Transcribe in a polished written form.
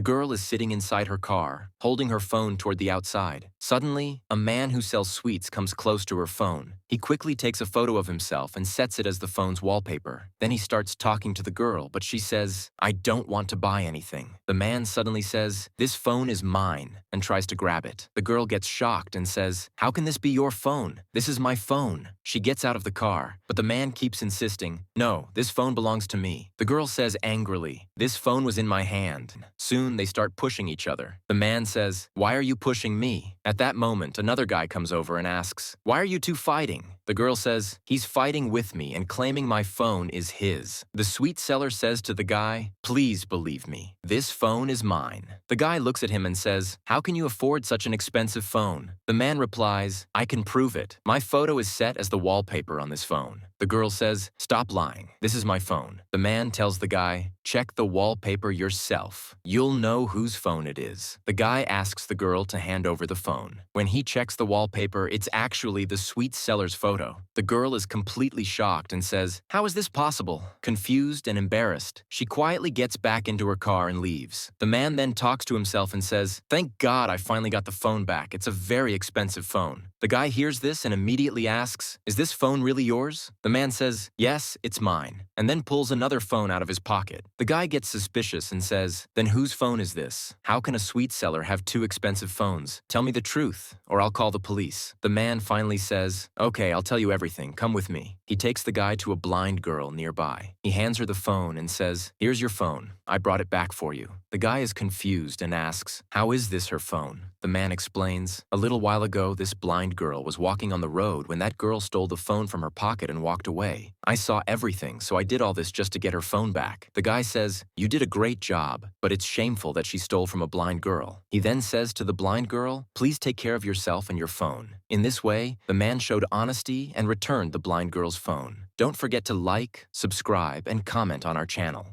girl is sitting inside her car, holding her phone toward the outside. Suddenly, a man who sells sweets comes close to her phone. He quickly takes a photo of himself and sets it as the phone's wallpaper. Then he starts talking to the girl, but she says, "I don't want to buy anything." The man suddenly says, "This phone is mine," and tries to grab it. The girl gets shocked and says, "How can this be your phone? This is my phone." She gets out of the car, but the man keeps insisting, "No, this phone belongs to me." The girl says angrily, "This phone was in my hand." Soon they start pushing each other. The man says, "Why are you pushing me?" At that moment, another guy comes over and asks, "Why are you two fighting?" The girl says, "He's fighting with me and claiming my phone is his." The sweet seller says to the guy, "Please believe me, this phone is mine." The guy looks at him and says, "How can you afford such an expensive phone?" The man replies, "I can prove it. My photo is set as the wallpaper on this phone." The girl says, "Stop lying. This is my phone." The man tells the guy, "Check the wallpaper yourself. You'll know whose phone it is." The guy asks the girl to hand over the phone. When he checks the wallpaper, it's actually the sweet seller's photo. The girl is completely shocked and says, "How is this possible?" Confused and embarrassed, she quietly gets back into her car and leaves. The man then talks to himself and says, "Thank God I finally got the phone back. It's a very expensive phone." The guy hears this and immediately asks, "Is this phone really yours?" The man says, "Yes, it's mine," and then pulls another phone out of his pocket. The guy gets suspicious and says, "Then whose phone is this? How can a sweet seller have two expensive phones? Tell me the truth, or I'll call the police." The man finally says, "Okay, I'll tell you everything. Come with me." He takes the guy to a blind girl nearby. He hands her the phone and says, "Here's your phone. I brought it back for you." The guy is confused and asks, "How is this her phone?" The man explains, "A little while ago, this blind girl was walking on the road when that girl stole the phone from her pocket and walked away. I saw everything, so I did all this just to get her phone back." The guy says, "You did a great job, but it's shameful that she stole from a blind girl." He then says to the blind girl, "Please take care of yourself and your phone." In this way, the man showed honesty and returned the blind girl's phone. Don't forget to like, subscribe, and comment on our channel.